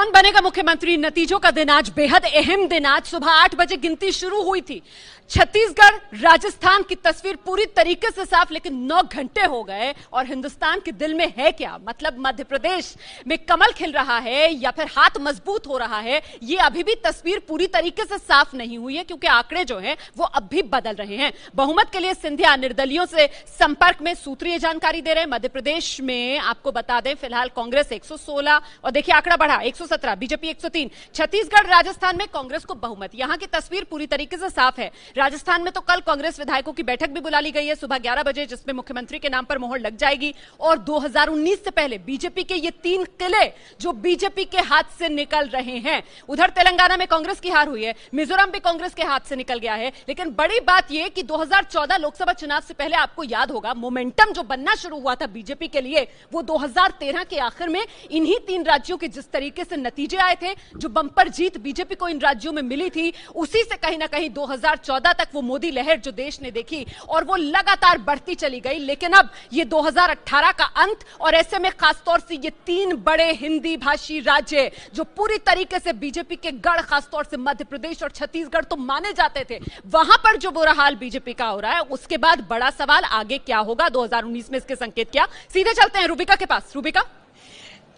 कौन बनेगा मुख्यमंत्री, नतीजों का दिन आज, बेहद अहम दिन आज। सुबह 8 बजे गिनती शुरू हुई थी। छत्तीसगढ़ राजस्थान की तस्वीर पूरी तरीके से साफ, लेकिन 9 घंटे हो गए और हिंदुस्तान के दिल में है क्या, मतलब मध्य प्रदेश में कमल खिल रहा है या फिर हाथ मजबूत हो रहा है, ये अभी भी तस्वीर पूरी तरीके से साफ नहीं हुई है, क्योंकि आंकड़े जो हैं वो अब भी बदल रहे हैं। बहुमत के लिए सिंधिया निर्दलियों से संपर्क में, सूत्रीय जानकारी दे रहे हैं। मध्य प्रदेश में आपको बता दें फिलहाल कांग्रेस 116 और देखिए आंकड़ा बढ़ा 117, बीजेपी 103। छत्तीसगढ़ राजस्थान में कांग्रेस को बहुमत, यहां की तस्वीर पूरी तरीके से साफ है। राजस्थान में तो कल कांग्रेस विधायकों की बैठक भी बुला ली गई है सुबह 11 बजे, जिसमें मुख्यमंत्री के नाम पर मोहर लग जाएगी। और 2019 से पहले बीजेपी के ये 3 किले जो बीजेपी के हाथ से निकल रहे हैं। उधर तेलंगाना में कांग्रेस की हार हुई है, मिजोरम भी कांग्रेस के हाथ से निकल गया है। लेकिन बड़ी बात यह कि 2014 लोकसभा चुनाव से पहले आपको याद होगा मोमेंटम जो बनना शुरू हुआ था बीजेपी के लिए, वो 2013 के आखिर में इन्हीं 3 राज्यों के जिस तरीके से नतीजे आए थे, जो बंपर जीत बीजेपी को इन राज्यों में मिली थी, उसी से कहीं ना कहीं 2014 तक वो मोदी लहर जो देश ने देखी और वो लगातार बढ़ती चली गई। लेकिन अब ये 2018 का अंत, और ऐसे में खासतौर से ये 3 बड़े हिंदी भाषी राज्य जो पूरी तरीके से बीजेपी के गढ़, खासतौर से मध्य प्रदेश और छत्तीसगढ़ तो माने जाते थे, वहां पर जो बुरा हाल बीजेपी का हो रहा है, उसके बाद बड़ा सवाल आगे क्या होगा, 2019 में इसके संकेत क्या। सीधे चलते हैं रूबिका के पास। रूबिका,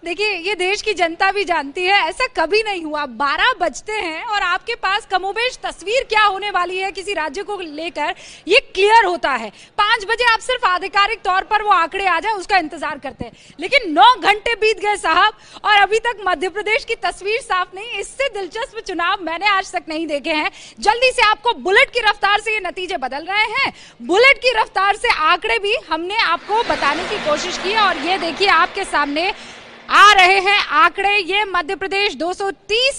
देखिए, ये देश की जनता भी जानती है ऐसा कभी नहीं हुआ। 12 बजते हैं और आपके पास कमोबेश तस्वीर क्या होने वाली है किसी राज्य को लेकर ये क्लियर होता है। 5 बजे आप सिर्फ आधिकारिक तौर पर वो आंकड़े आ जाए उसका इंतजार करते हैं, लेकिन 9 घंटे बीत गए साहब और अभी तक मध्य प्रदेश की तस्वीर साफ नहीं। इससे दिलचस्प चुनाव मैंने आज तक नहीं देखे हैं। जल्दी से आपको बुलेट की रफ्तार से ये नतीजे बदल रहे हैं, बुलेट की रफ्तार से आंकड़े भी हमने आपको बताने की कोशिश की और ये देखिए आपके सामने आ रहे हैं आंकड़े। ये मध्य प्रदेश 230,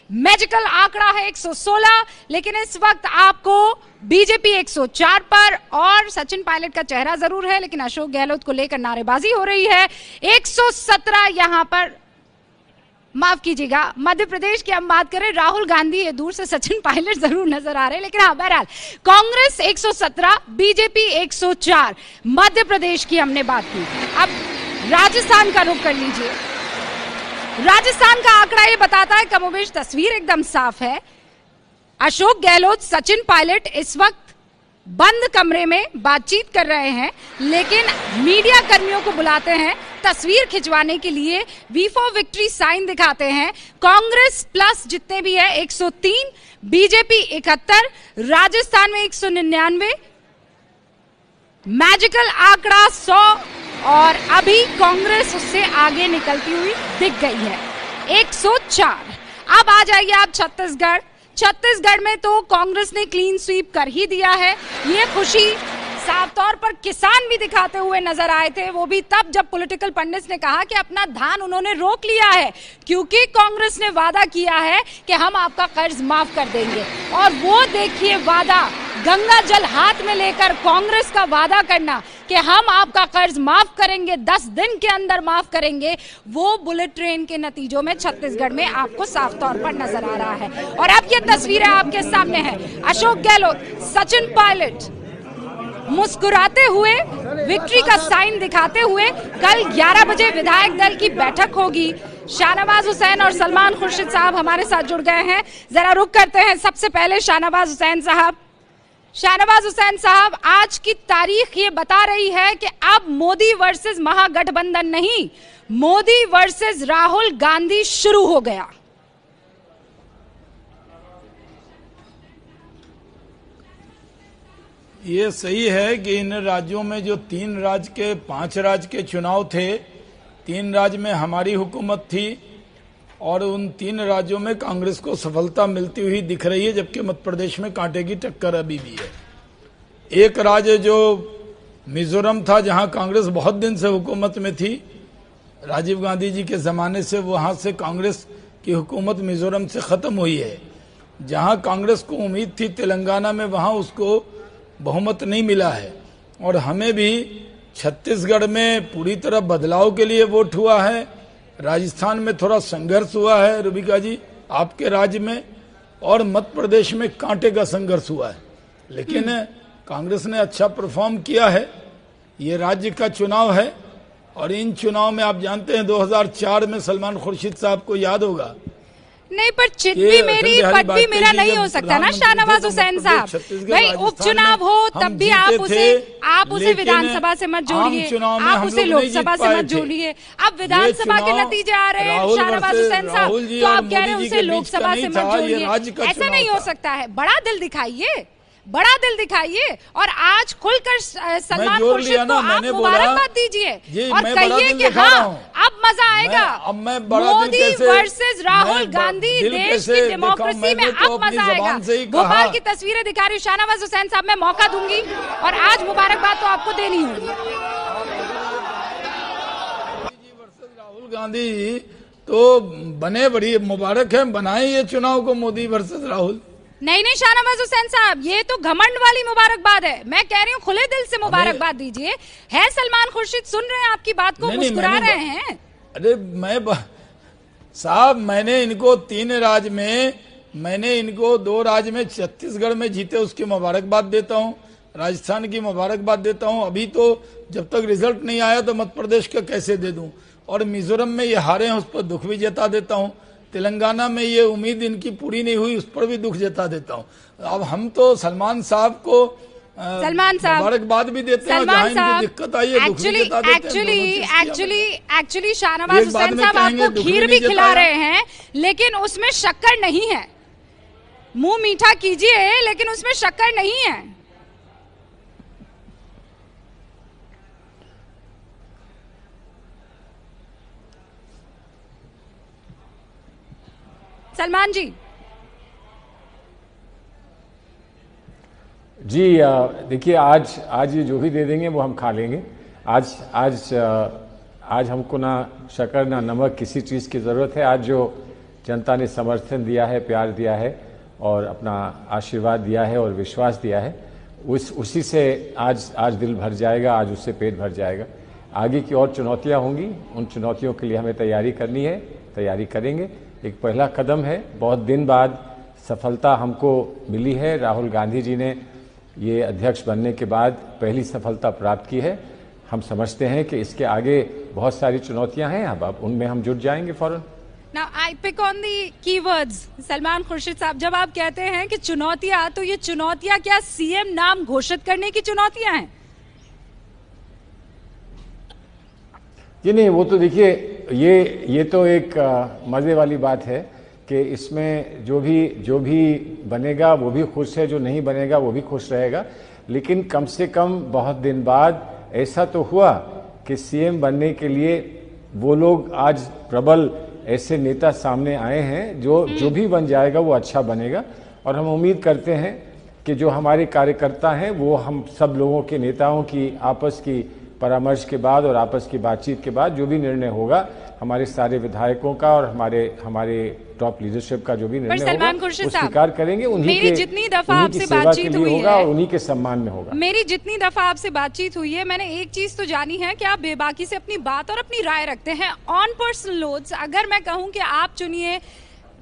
मैजिकल आंकड़ा है 116, लेकिन इस वक्त आपको बीजेपी 104 पर, और सचिन पायलट का चेहरा जरूर है लेकिन अशोक गहलोत को लेकर नारेबाजी हो रही है। 117 यहां पर, माफ कीजिएगा, मध्य प्रदेश की हम बात करें, राहुल गांधी ये दूर से सचिन पायलट जरूर नजर आ रहे हैं, लेकिन हाँ बहरहाल कांग्रेस 117, बीजेपी 104, मध्य प्रदेश की हमने बात की। अब राजस्थान का रुख कर लीजिए। राजस्थान का आंकड़ा ये बताता है कमोबेश तस्वीर एकदम साफ है। अशोक गहलोत, सचिन पायलट इस वक्त बंद कमरे में बातचीत कर रहे हैं, लेकिन मीडिया कर्मियों को बुलाते हैं तस्वीर खिंचवाने के लिए, वी फॉर विक्ट्री साइन दिखाते हैं। कांग्रेस प्लस जितने भी है 103, बीजेपी 71, राजस्थान में 199, मैजिकल आंकड़ा 100, और अभी कांग्रेस उससे आगे निकलती हुई दिख गई है 104। अब आ जाइए आप छत्तीसगढ़। छत्तीसगढ़ में तो कांग्रेस ने क्लीन स्वीप कर ही दिया है। ये खुशी साफ तौर पर किसान भी दिखाते हुए नजर आए थे, वो भी तब जब पॉलिटिकल पंडित ने कहा कि अपना धान उन्होंने रोक लिया है, क्योंकि कांग्रेस ने वादा किया है कि हम आपका कर्ज माफ कर देंगे। और वो देखिए वादा, गंगा जल हाथ में लेकर कांग्रेस का वादा करना कि हम आपका कर्ज माफ करेंगे, 10 दिन के अंदर माफ करेंगे, वो बुलेट ट्रेन के नतीजों में छत्तीसगढ़ में आपको साफ तौर पर नजर आ रहा है। और अब ये तस्वीरें आपके सामने है, अशोक गहलोत, सचिन पायलट मुस्कुराते हुए, विक्ट्री का साइन दिखाते हुए। कल 11 बजे विधायक दल की बैठक होगी। शाहनवाज हुसैन और सलमान खुर्शीद साहब हमारे साथ जुड़ गए हैं, जरा रुक करते हैं सबसे पहले शाहनवाज हुसैन साहब। शाहनवाज हुसैन साहब, आज की तारीख ये बता रही है कि अब मोदी वर्सेस महागठबंधन नहीं, मोदी वर्सेस राहुल गांधी शुरू हो गया। ये सही है कि इन राज्यों में जो 3 राज्य के 5 राज्य के चुनाव थे, 3 राज्य में हमारी हुकूमत थी और उन 3 राज्यों में कांग्रेस को सफलता मिलती हुई दिख रही है, जबकि मध्य प्रदेश में कांटे की टक्कर अभी भी है। एक राज्य जो मिजोरम था, जहां कांग्रेस बहुत दिन से हुकूमत में थी, राजीव गांधी जी के जमाने से वहां से कांग्रेस की हुकूमत मिजोरम से खत्म हुई है। जहां कांग्रेस को उम्मीद थी तेलंगाना में, वहां उसको बहुमत नहीं मिला है। और हमें भी छत्तीसगढ़ में पूरी तरह बदलाव के लिए वोट हुआ है, राजस्थान में थोड़ा संघर्ष हुआ है रूबिका जी आपके राज्य में, और मध्य प्रदेश में कांटे का संघर्ष हुआ है, लेकिन कांग्रेस ने अच्छा परफॉर्म किया है। ये राज्य का चुनाव है, और इन चुनाव में आप जानते हैं 2004 में सलमान खुर्शीद साहब को याद होगा, नहीं पर चित भी मेरी पद भी मेरा नहीं हो सकता ना शाहनवाज हुसैन साहब। भाई उपचुनाव हो तब भी आप उसे विधानसभा से मत जोड़िए, आप उसे लोकसभा से मत जोड़िए। अब विधानसभा के नतीजे आ रहे हैं शाहनवाज हुसैन साहब, तो आप कह रहे हैं उसे लोकसभा से मत जोड़िए। ऐसा नहीं हो सकता है, बड़ा दिल दिखाइए, बड़ा दिल दिखाइए और आज खुलकर सलमान खुर्शीद को आप मुबारकबाद दीजिए और कहिए कि हाँ अब मजा आएगा। मोदी वर्सेस राहुल गांधी, देश की डेमोक्रेसी में अब मजा आएगा। भोपाल की तस्वीरें दिखा रही शाहनवाज हुसैन साहब, मैं मौका दूंगी और आज मुबारकबाद तो आपको देनी होगी। राहुल गांधी तो बने, बड़ी मुबारक है, बनाए ये चुनाव को मोदी वर्सेस राहुल। नहीं शाहनवाज हुसैन साहब, ये तो घमंड वाली मुबारकबाद है। मैं कह रही हूँ खुले दिल से मुबारकबाद दीजिए। है सलमान खुर्शीद सुन रहे हैं आपकी बात को, मुस्कुरा रहे हैं। अरे साहब मैंने इनको 3 राज्य में, मैंने इनको 2 राज्य में छत्तीसगढ़ में जीते उसकी मुबारकबाद देता हूँ, राजस्थान की मुबारकबाद देता हूँ। अभी तो जब तक रिजल्ट नहीं आया तो मध्य प्रदेश का कैसे दे दूं, और मिजोरम में ये हारे हैं उस पर दुख भी जता देता हूँ। तेलंगाना में ये उम्मीद इनकी पूरी नहीं हुई, उस पर भी दुख जता देता हूँ। अब हम तो सलमान साहब को मुबारकबाद भी देते हैं, जहाँ इनकी दिक्कत आई है दुख भी जता देते हैं। एक्चुअली शाहनवाज हुसैन साहब आपको खीर भी खिला रहे हैं लेकिन उसमें शक्कर नहीं है। मुंह मीठा कीजिए लेकिन उसमें शक्कर नहीं है। सलमान जी। जी देखिए, आज ये जो भी दे देंगे वो हम खा लेंगे। आज हमको ना शक्कर ना नमक किसी चीज़ की ज़रूरत है। आज जो जनता ने समर्थन दिया है, प्यार दिया है और अपना आशीर्वाद दिया है और विश्वास दिया है, उसी से आज दिल भर जाएगा, आज उससे पेट भर जाएगा। आगे की और चुनौतियां होंगी, उन चुनौतियों के लिए हमें तैयारी करनी है, तैयारी करेंगे। एक पहला कदम है, बहुत दिन बाद सफलता हमको मिली है। राहुल गांधी जी ने ये अध्यक्ष बनने के बाद पहली सफलता प्राप्त की है। हम समझते हैं कि इसके आगे बहुत सारी चुनौतियां हैं, अब उनमें हम जुट जाएंगे फौरन। Now I pick on the keywords, Salman Khurshid साहब, जब आप कहते हैं कि चुनौतियां, तो ये चुनौतियां क्या सीएम नाम घोषित करने की चुनौतियां हैं? जी नहीं, वो तो देखिए ये तो एक मजे वाली बात है कि इसमें जो भी बनेगा वो भी खुश है, जो नहीं बनेगा वो भी खुश रहेगा। लेकिन कम से कम बहुत दिन बाद ऐसा तो हुआ कि सीएम बनने के लिए वो लोग आज प्रबल ऐसे नेता सामने आए हैं, जो भी बन जाएगा वो अच्छा बनेगा। और हम उम्मीद करते हैं कि जो हमारे कार्यकर्ता हैं वो हम सब लोगों के नेताओं की आपस की परामर्श के बाद और आपस की बातचीत के बाद जो भी निर्णय होगा, हमारे सारे विधायकों का और हमारे टॉप लीडरशिप का जो भी निर्णय होगा वो स्वीकार करेंगे। मेरी जितनी दफा आपसे बातचीत हुई है, उन्हीं के सम्मान में होगा। मेरी जितनी दफा आपसे बातचीत हुई है, मैंने एक चीज तो जानी है कि आप बेबाकी से अपनी बात और अपनी राय रखते हैं ऑन पर्सनल नोट्स। अगर मैं कहूं कि आप चुनिए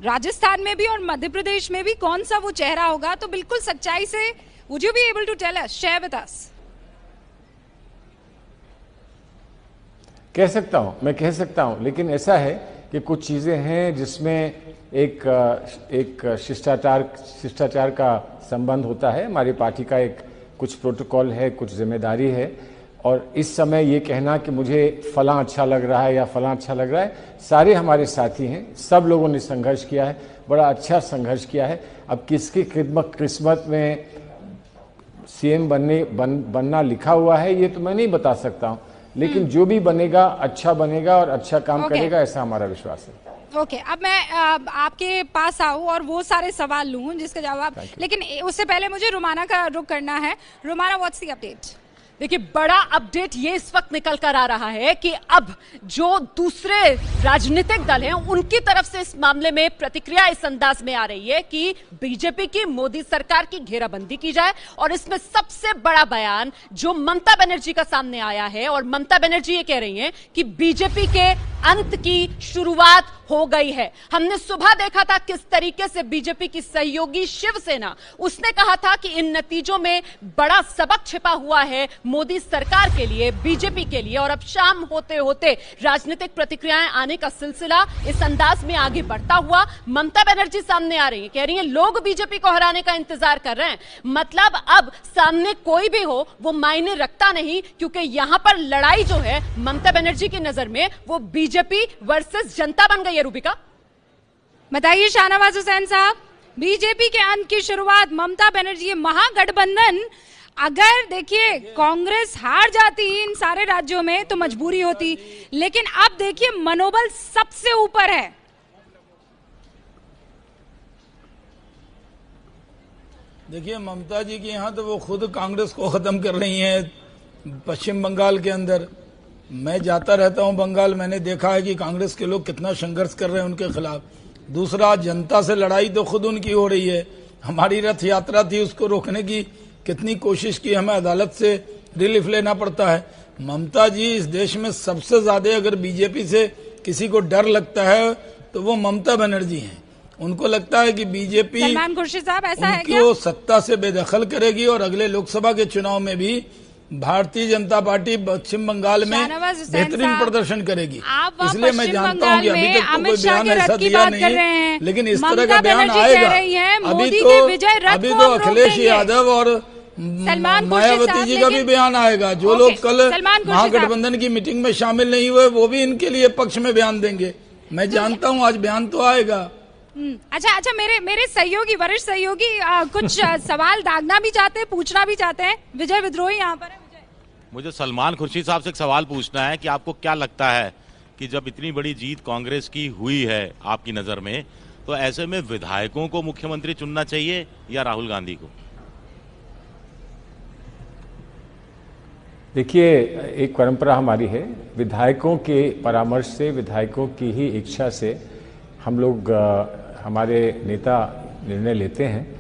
राजस्थान में भी और मध्य प्रदेश में भी कौन सा वो चेहरा होगा, तो बिल्कुल सच्चाई से would you be able to tell us, share with us? कह सकता हूं, लेकिन ऐसा है कि कुछ चीजें हैं जिसमें एक शिष्टाचार का संबंध होता है। हमारी पार्टी का एक कुछ प्रोटोकॉल है, कुछ जिम्मेदारी है। और इस समय ये कहना कि मुझे फलां अच्छा लग रहा है या फलां अच्छा लग रहा है, सारे हमारे साथी हैं, सब लोगों ने संघर्ष किया है, बड़ा अच्छा संघर्ष किया है। अब किसकी किस्मत में सीएम बनना लिखा हुआ है ये तो मैं नहीं बता सकता हूं, लेकिन जो भी बनेगा अच्छा बनेगा और अच्छा काम करेगा, ऐसा हमारा विश्वास है। ओके, अब मैं आपके पास आऊं और वो सारे सवाल लूं जिसका जवाब, लेकिन उससे पहले मुझे रुमाना का रुख करना है। रुमाना, व्हाट्स द अपडेट? देखिए, बड़ा अपडेट ये इस वक्त निकल कर आ रहा है कि अब जो दूसरे राजनीतिक दल हैं उनकी तरफ से इस मामले में प्रतिक्रिया इस अंदाज में आ रही है कि बीजेपी की मोदी सरकार की घेराबंदी की जाए। और इसमें सबसे बड़ा बयान जो ममता बनर्जी का सामने आया है, और ममता बनर्जी ये कह रही हैं कि बीजेपी के अंत की शुरुआत हो गई है। हमने सुबह देखा था किस तरीके से बीजेपी की सहयोगी शिवसेना, उसने कहा था कि इन नतीजों में बड़ा सबक छिपा हुआ है मोदी सरकार के लिए, बीजेपी के लिए। और अब शाम होते होते राजनीतिक प्रतिक्रियाएं आने का सिलसिला इस अंदाज में आगे बढ़ता हुआ ममता बनर्जी सामने आ रही है, कह रही है लोग बीजेपी को हराने का इंतजार कर रहे हैं। मतलब अब सामने कोई भी हो वो मायने रखता नहीं, क्योंकि यहां पर लड़ाई जो है ममता बनर्जी की नजर में वो बीजेपी वर्सेस जनता बन गई है। रूबिका, बताइए शाहनवाज हुसैन साहब, बीजेपी के अंत की शुरुआत ममता बनर्जी, महागठबंधन, अगर देखिए कांग्रेस हार जाती इन सारे राज्यों में तो मजबूरी होती, लेकिन अब देखिए मनोबल सबसे ऊपर है। देखिए ममता जी की यहाँ तो वो खुद कांग्रेस को खत्म कर रही हैं पश्चिम बंगाल के अंदर। मैं जाता रहता हूँ बंगाल, मैंने देखा है कि कांग्रेस के लोग कितना संघर्ष कर रहे हैं उनके खिलाफ। दूसरा, जनता से लड़ाई तो खुद उनकी हो रही है। हमारी रथ यात्रा थी, उसको रोकने की कितनी कोशिश की, हमें अदालत से रिलीफ लेना पड़ता है। ममता जी इस देश में सबसे ज्यादा अगर बीजेपी से किसी को डर लगता है तो वो ममता बनर्जी हैं। उनको लगता है कि बीजेपी सलमान खुर्शीद साहब ऐसा है क्या? उनको सत्ता से बेदखल करेगी और अगले लोकसभा के चुनाव में भी भारतीय जनता पार्टी पश्चिम बंगाल में बेहतरीन प्रदर्शन करेगी। इसलिए मैं जानता हूं कि अभी तक तो कोई बयान ऐसा दिया नहीं है, लेकिन इस तरह का बयान आएगा। अभी तो अखिलेश यादव और मायावती जी का भी बयान आएगा। जो लोग कल महागठबंधन की मीटिंग में शामिल नहीं हुए वो भी इनके लिए पक्ष में बयान देंगे। मैं जानता हूँ आज बयान तो आएगा। अच्छा, मेरे सहयोगी, वरिष्ठ सहयोगी कुछ सवाल दागना भी चाहते हैं, पूछना भी चाहते हैं। विजय विद्रोही यहाँ पर है। मुझे सलमान खुर्शीद साहब से एक सवाल पूछना है कि आपको क्या लगता है कि जब इतनी बड़ी जीत कांग्रेस की हुई है आपकी नजर में, तो ऐसे में विधायकों को मुख्यमंत्री चुनना चाहिए या राहुल गांधी को? देखिए, एक परंपरा हमारी है, विधायकों के परामर्श से, विधायकों की ही इच्छा से हम लोग, हमारे नेता निर्णय लेते हैं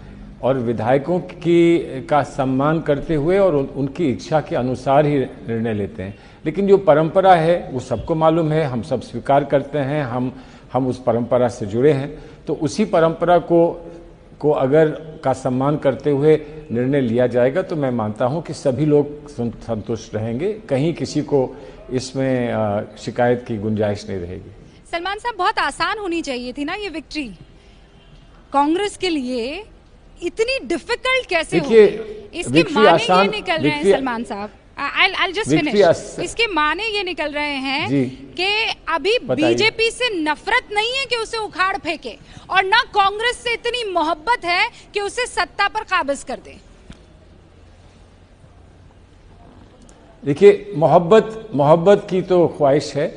और विधायकों का सम्मान करते हुए और उनकी इच्छा के अनुसार ही निर्णय लेते हैं। लेकिन जो परंपरा है वो सबको मालूम है, हम सब स्वीकार करते हैं, हम उस परंपरा से जुड़े हैं। तो उसी परंपरा को अगर का सम्मान करते हुए निर्णय लिया जाएगा तो मैं मानता हूं कि सभी लोग संतुष्ट रहेंगे, कहीं किसी को इसमें शिकायत की गुंजाइश नहीं रहेगी। सलमान साहब, बहुत आसान होनी चाहिए थी ना ये विक्ट्री कांग्रेस के लिए, इतनी डिफिकल्ट कैसे हो गई? इसके माने ये निकल रहे हैं सलमान साहब, I'll just finish। इसके माने ये निकल रहे हैं कि अभी बीजेपी से नफरत नहीं है कि उसे उखाड़ फेंके, और ना कांग्रेस से इतनी मोहब्बत है कि उसे सत्ता पर काबिज कर दे। देखिए, मोहब्बत की तो ख्वाहिश है,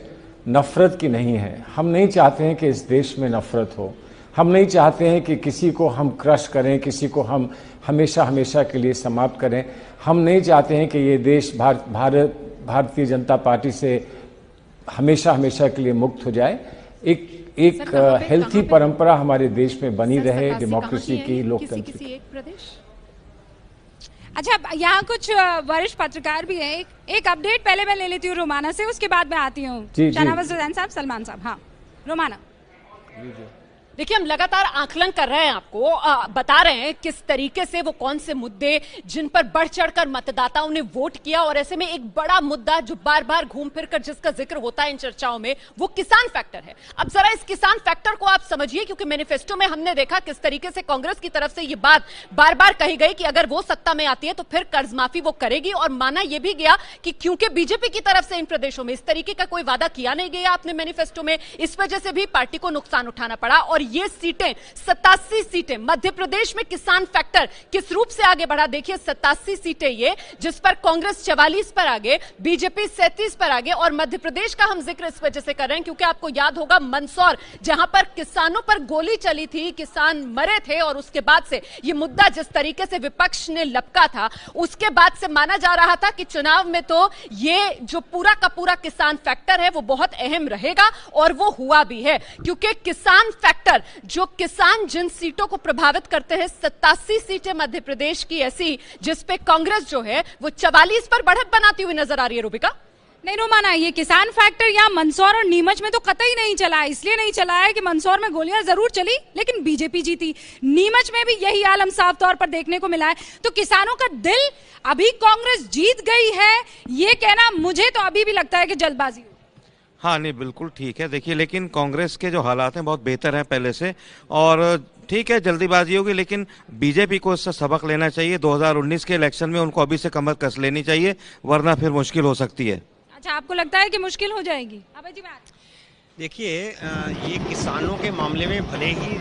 नफरत की नहीं है। हम नहीं चाहते हैं कि इस देश में नफरत हो, हम नहीं चाहते हैं कि किसी को हम क्रश करें, किसी को हम हमेशा के लिए समाप्त करें। हम नहीं चाहते हैं कि ये देश भारतीय जनता पार्टी से हमेशा के लिए मुक्त हो जाए। एक हेल्थी परंपरा हमारे देश में बनी रहे, डेमोक्रेसी की, लोकतंत्र की। अच्छा, यहाँ कुछ वरिष्ठ पत्रकार भी हैं। एक अपडेट पहले मैं ले लेती हूँ रोमाना से, उसके बाद मैं आती हूँ शाहनवाज हुसैन साहब, सलमान साहब। हाँ, रोमाना। देखिए, हम लगातार आकलन कर रहे हैं, आपको बता रहे हैं किस तरीके से वो कौन से मुद्दे जिन पर बढ़ चढ़कर मतदाताओं ने वोट किया। और ऐसे में एक बड़ा मुद्दा जो बार बार घूम फिर कर जिसका जिक्र होता है इन चर्चाओं में, वो किसान फैक्टर है। अब जरा इस किसान फैक्टर को आप समझिए, क्योंकि मैनिफेस्टो में हमने देखा किस तरीके से कांग्रेस की तरफ से ये बात बार बार कही गई कि अगर वो सत्ता में आती है तो फिर कर्ज माफी वो करेगी। और माना यह भी गया कि क्योंकि बीजेपी की तरफ से इन प्रदेशों में इस तरीके का कोई वादा किया नहीं गया आपने मैनिफेस्टो में, इस वजह से भी पार्टी को नुकसान उठाना पड़ा। और ये सीटें 87 सीटें मध्य प्रदेश में किसान फैक्टर किस रूप से आगे बढ़ा। देखिए, 87 सीटें ये, जिस पर कांग्रेस 44 पर आगे, बीजेपी 37 पर आगे। और मध्य प्रदेश का हम जिक्र इस वजह से कर रहे हैं क्योंकि आपको याद होगा मंदसौर, जहां पर किसानों पर गोली चली थी, किसान मरे थे, और उसके बाद से ये मुद्दा जिस तरीके से विपक्ष ने लपका था, उसके बाद से माना जा रहा था कि चुनाव में तो ये जो पूरा का पूरा किसान फैक्टर है वो बहुत अहम रहेगा। और वो हुआ भी है, क्योंकि किसान फैक्टर, जो किसान जिन सीटों को प्रभावित करते हैं, 87 सीटें मध्य प्रदेश की ऐसी जिस पे कांग्रेस जो है वो 44 पर बढ़त बनाती हुई नजर आ रही है। रूबिका, नहीं रोमाना, ये किसान फैक्टर यहाँ मंदसौर और नीमच में तो कतई नहीं चला है। इसलिए नहीं चला है कि मंदसौर में गोलियां जरूर चली लेकिन बीजेपी जीती, नीमच में भी यही आलम साफ तौर पर देखने को मिला है। तो किसानों का दिल अभी कांग्रेस जीत गई है, ये कहना मुझे तो अभी भी लगता है कि जल्दबाजी हो। हाँ नहीं, बिल्कुल ठीक है। देखिए, लेकिन कांग्रेस के जो हालात हैं बहुत बेहतर हैं पहले से, और ठीक है जल्दीबाजी होगी, लेकिन बीजेपी को इससे सबक लेना चाहिए। 2019 के इलेक्शन में उनको अभी से कमर कस लेनी चाहिए, वरना फिर मुश्किल हो सकती है। अच्छा, आपको लगता है कि मुश्किल हो जाएगी? अभय जी बात देखिए, ये किसानों के मामले में भले ही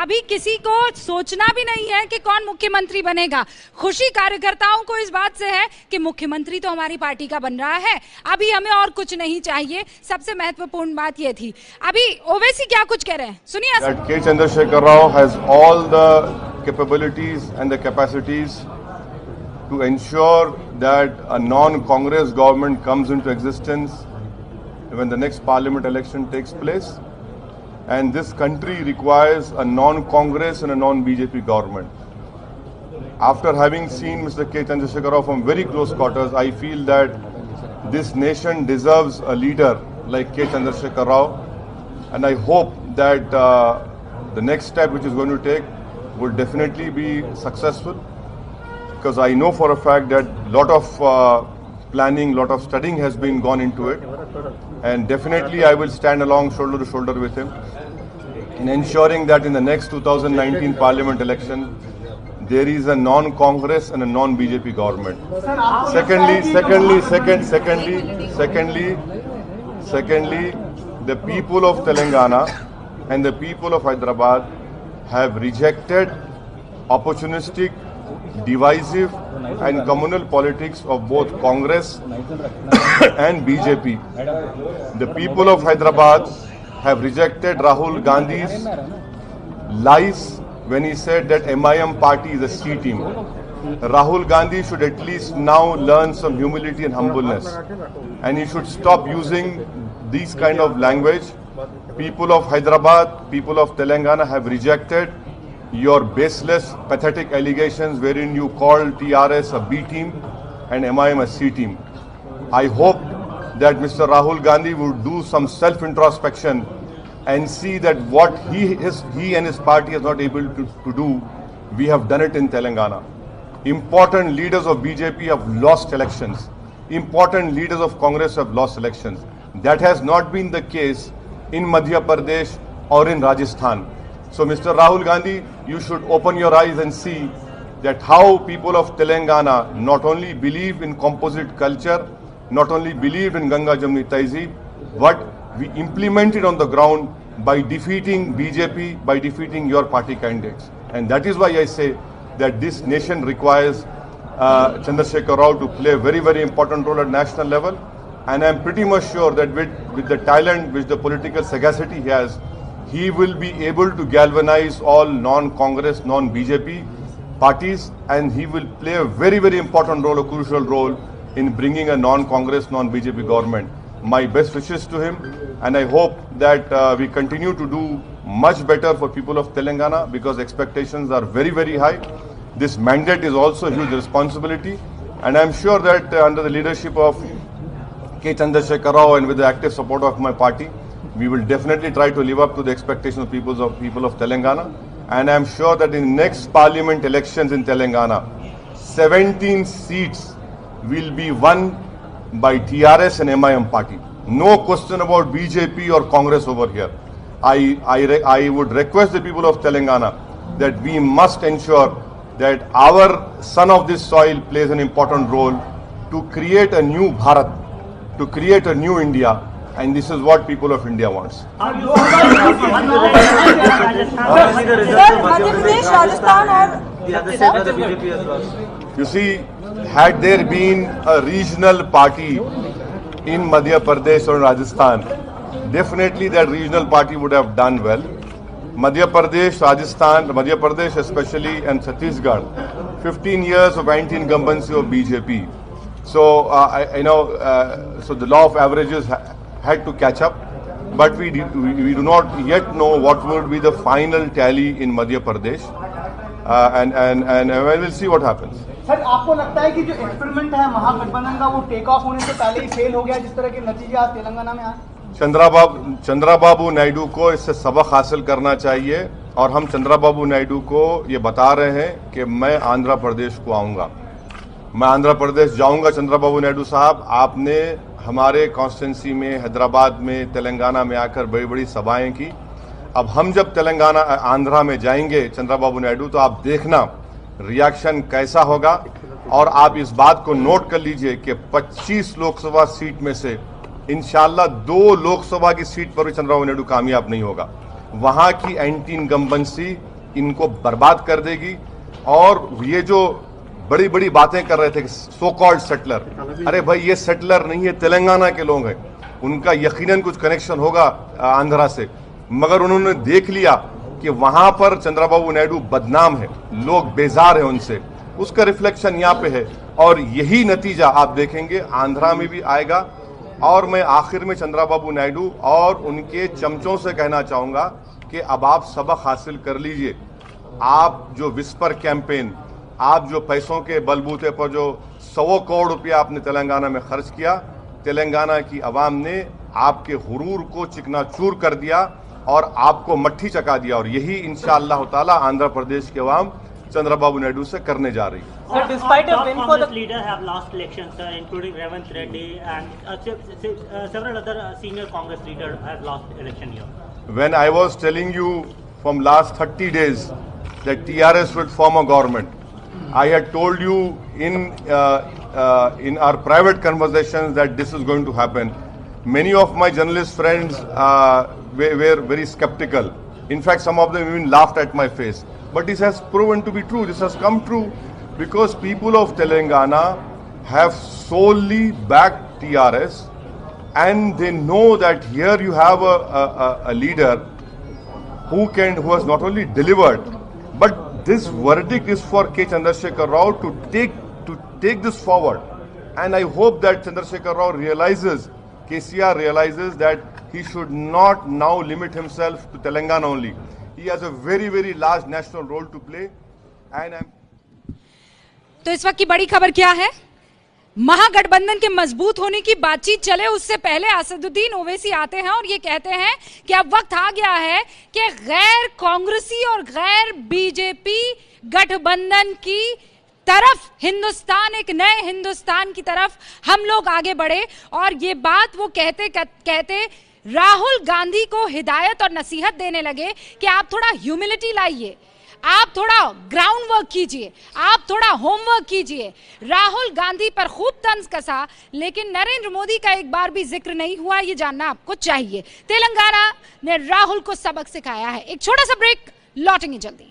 अभी किसी को सोचना भी नहीं है कि कौन मुख्यमंत्री बनेगा। खुशी कार्यकर्ताओं को इस बात से है कि मुख्यमंत्री तो हमारी पार्टी का बन रहा है, अभी हमें और कुछ नहीं चाहिए। सबसे महत्वपूर्ण बात यह थी। अभी ओवैसी क्या कुछ कह रहे हैं, सुनिए। K. Chandrasekhar Rao has all the capabilities and the capacities to ensure that a non-Congress government comes into existence when the next parliament election takes place. And this country requires a non-Congress and a non-BJP government. After having seen Mr. K. Chandrasekhar Rao from very close quarters, I feel that this nation deserves a leader like K. Chandrasekhar Rao, and I hope that the next step which is going to take will definitely be successful, because I know for a fact that lot of planning, lot of studying has been gone into it, and definitely I will stand along shoulder to shoulder with him in ensuring that in the next 2019 parliament election there is a non-Congress and a non-BJP government. Secondly, the people of Telangana and the people of Hyderabad have rejected opportunistic, divisive and communal politics of both Congress and BJP. The people of Hyderabad have rejected Rahul Gandhi's lies when he said that MIM party is a C team. Rahul Gandhi should at least now learn some humility and humbleness, and he should stop using these kind of language. People of Hyderabad, people of Telangana have rejected your baseless, pathetic allegations wherein you call TRS a B team and MIM a C team. I hope that Mr. Rahul Gandhi would do some self-introspection and see that what he and his party is not able to do, we have done it in Telangana. Important leaders of BJP have lost elections. Important leaders of Congress have lost elections. That has not been the case in Madhya Pradesh or in Rajasthan. So Mr. Rahul Gandhi, you should open your eyes and see that how people of Telangana not only believe in composite culture, not only believe in Ganga Jamni Tehzeeb, but we implement it on the ground by defeating BJP, by defeating your party candidates. And that is why I say that this nation requires Chandrasekhar Rao to play a very, very important role at national level. And I am pretty much sure that with the talent, with the political sagacity he has, he will be able to galvanize all non-Congress, non-BJP parties, and he will play a very, very important role, a crucial role in bringing a non-Congress, non-BJP government. My best wishes to him, and I hope that we continue to do much better for people of Telangana, because expectations are very, very high. This mandate is also a huge responsibility, and I am sure that under the leadership of K. Chandrasekhar Rao and with the active support of my party, we will definitely try to live up to the expectations of people of Telangana. And I am sure that in the next parliament elections in Telangana, 17 seats will be won by TRS and MIM party. No question about BJP or Congress over here. I would request the people of Telangana that we must ensure that our son of this soil plays an important role to create a new Bharat, to create a new India, and this is what people of India wants. You see, had there been a regional party in Madhya Pradesh or Rajasthan, definitely that regional party would have done well. Madhya Pradesh, Rajasthan, Madhya Pradesh especially, and Chhattisgarh, 15 years of anti-incumbency of BJP. So, so the law of averages had to catch up, but we do not yet know what would be the final tally in Madhya Pradesh, and we'll see what happens. Sir, आपको लगता है कि जो experiment है महागठबंधन का वो take off होने से पहले ही फेल हो गया, जिस तरह के नतीजे आज तेलंगाना में आए? चंद्रबाबू नायडू को इससे सबक हासिल करना चाहिए, और हम चंद्रबाबू नायडू को ये बता रहे हैं कि मैं आंध्र प्रदेश को आऊंगा, मैं आंध्र प्रदेश जाऊंगा। चंद्रबाबू नायडू साहब, आपने हमारे कॉन्स्टिट्यूंसी में, हैदराबाद में, तेलंगाना में आकर बड़ी बड़ी सभाएं की। अब हम जब तेलंगाना आंध्रा में जाएंगे चंद्रबाबू नायडू, तो आप देखना रिएक्शन कैसा होगा। और आप इस बात को नोट कर लीजिए कि 25 लोकसभा सीट में से इंशाल्लाह 2 लोकसभा की सीट पर भी चंद्रबाबू नायडू कामयाब नहीं होगा। वहां की एंटी इनकम्बेंसी इनको बर्बाद कर देगी। और ये जो बड़ी बड़ी बातें कर रहे थे सो कॉल्ड सेटलर, अरे भाई ये सेटलर नहीं है, तेलंगाना के लोग हैं, उनका यकीनन कुछ कनेक्शन होगा आंध्रा से, मगर उन्होंने देख लिया कि वहां पर चंद्रबाबू नायडू बदनाम है, लोग बेजार हैं उनसे, उसका रिफ्लेक्शन यहाँ पे है। और यही नतीजा आप देखेंगे आंध्रा में भी आएगा। और मैं आखिर में चंद्रबाबू नायडू और उनके चमचों से कहना चाहूंगा कि अब आप सबक हासिल कर लीजिए। आप जो विस्पर कैंपेन, आप जो पैसों के बलबूते पर जो 100 करोड़ रुपया आपने तेलंगाना में खर्च किया, तेलंगाना की आवाम ने आपके गुरूर को चिकनाचूर कर दिया और आपको मट्ठी चका दिया। और यही इंशाअल्लाह ताला आंध्र प्रदेश के आवाम चंद्रबाबू नायडू से करने जा रही है। Sir, despite a win for the leaders have lost elections, including Revanth Reddy and several other senior Congress leaders have lost election here. When I was telling you from last 30 days that TRS would form a government, I had told you in our private conversations that this is going to happen. Many of my journalist friends were very skeptical. In fact, some of them even laughed at my face. But this has proven to be true. This has come true because people of Telangana have solely backed TRS, and they know that here you have a leader who has not only delivered, but this verdict is for K. Chandrasekhar Rao to take this forward. And I hope that Chandrasekhar Rao realizes, KCR realizes that he should not now limit himself to Telangana only. He has a very, very large national role to play. And तो इस वक्त की बड़ी खबर क्या है? महागठबंधन के मजबूत होने की बातचीत चले उससे पहले असदुद्दीन ओवैसी आते हैं और ये कहते हैं कि अब वक्त आ गया है कि गैर कांग्रेसी और गैर बीजेपी गठबंधन की तरफ हिंदुस्तान, एक नए हिंदुस्तान की तरफ हम लोग आगे बढ़े। और ये बात वो कहते राहुल गांधी को हिदायत और नसीहत देने लगे कि आप थोड़ा ह्यूमिलिटी लाइए, आप थोड़ा ग्राउंड वर्क कीजिए, आप थोड़ा होमवर्क कीजिए। राहुल गांधी पर खूब तंज कसा, लेकिन नरेंद्र मोदी का एक बार भी जिक्र नहीं हुआ, ये जानना आपको चाहिए। तेलंगाना ने राहुल को सबक सिखाया है। एक छोटा सा ब्रेक, लौटेंगे जल्दी।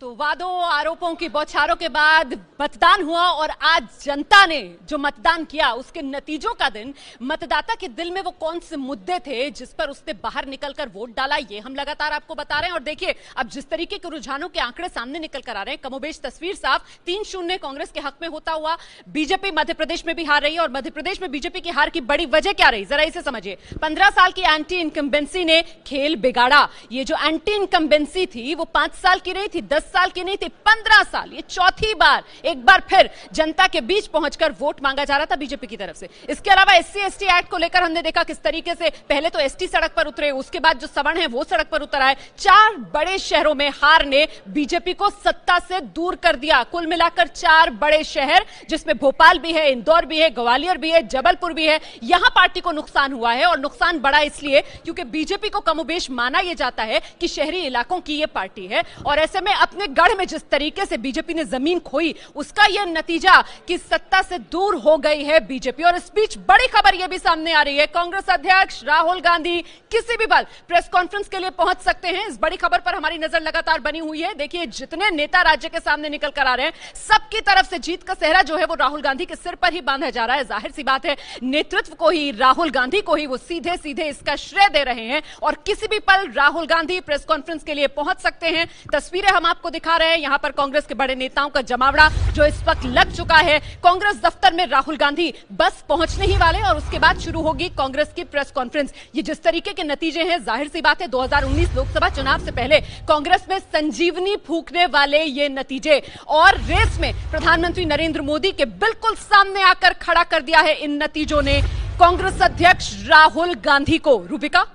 तो वादों आरोपों की बौछारों के बाद मतदान हुआ और आज जनता ने जो मतदान किया उसके नतीजों का दिन, मतदाता के दिल में वो कौन से मुद्दे थे जिस पर उसने बाहर निकलकर वोट डाला, ये हम लगातार आपको बता रहे हैं। और देखिए अब जिस तरीके के रुझानों के आंकड़े सामने निकल कर आ रहे हैं, कमोबेश तस्वीर साफ 3-0 कांग्रेस के हक में होता हुआ। बीजेपी मध्य प्रदेश में भी हार रही है और मध्य प्रदेश में बीजेपी की हार की बड़ी वजह क्या रही, जरा इसे समझिए। 15 साल की एंटी इनकम्बेंसी ने खेल बिगाड़ा। ये जो एंटी इनकम्बेंसी थी वो 5 साल की रही थी, 10 साल साल की नहीं थी, 15 साल। ये चौथी बार एक बार फिर जनता के बीच पहुंचकर वोट मांगा जा रहा था बीजेपी की तरफ से। इसके अलावा SC ST एक्ट को लेकर हमने देखा किस तरीके से पहले तो ST सड़क पर उतरे, उसके बाद जो सवर्ण है वो सड़क पर उतर आए। 4 बड़े शहरों में हार ने बीजेपी को सत्ता से दूर कर दिया। कुल मिलाकर 4 बड़े शहर, जिसमें भोपाल भी है, इंदौर भी है, ग्वालियर भी है, जबलपुर भी है, यहां पार्टी को नुकसान हुआ है। और नुकसान बड़ा इसलिए क्योंकि बीजेपी को कमोबेश माना यह जाता है कि शहरी इलाकों की यह पार्टी है, और ऐसे में अपने गढ़ में जिस तरीके से बीजेपी ने जमीन खोई, उसका यह नतीजा कि सत्ता से दूर हो गई है बीजेपी। और इस बीच बड़ी खबर यह भी सामने आ रही है, कांग्रेस अध्यक्ष राहुल गांधी किसी भी पल प्रेस कॉन्फ्रेंस के लिए पहुंच सकते हैं। इस बड़ी खबर पर हमारी नजर लगातार बनी हुई है। देखिए, जितने नेता राज्य के सामने निकल कर आ रहे हैं, सबकी तरफ से जीत का सेहरा जो है वो राहुल गांधी के सिर पर ही बांधा जा रहा है। जाहिर सी बात है, नेतृत्व को ही, राहुल गांधी को ही वो सीधे सीधे इसका श्रेय दे रहे हैं, और किसी भी पल राहुल गांधी प्रेस कॉन्फ्रेंस के लिए पहुंच सकते हैं। तस्वीरें हम आपको दिखा रहे हैं, यहां पर कांग्रेस के बड़े नेताओं का जमावड़ा जो इस वक्त लग चुका है। कांग्रेस दफ्तर में राहुल गांधी बस पहुंचने ही वाले, और उसके बाद शुरू होगी कांग्रेस की प्रेस कॉन्फ्रेंस। ये जिस तरीके के नतीजे हैं, जाहिर सी बात है 2019 लोकसभा चुनाव से पहले कांग्रेस में संजीवनी फूंकने वाले ये नतीजे, और रेस में प्रधानमंत्री नरेंद्र मोदी के बिल्कुल सामने आकर खड़ा कर दिया है इन नतीजों ने कांग्रेस अध्यक्ष राहुल गांधी को। रूबिका,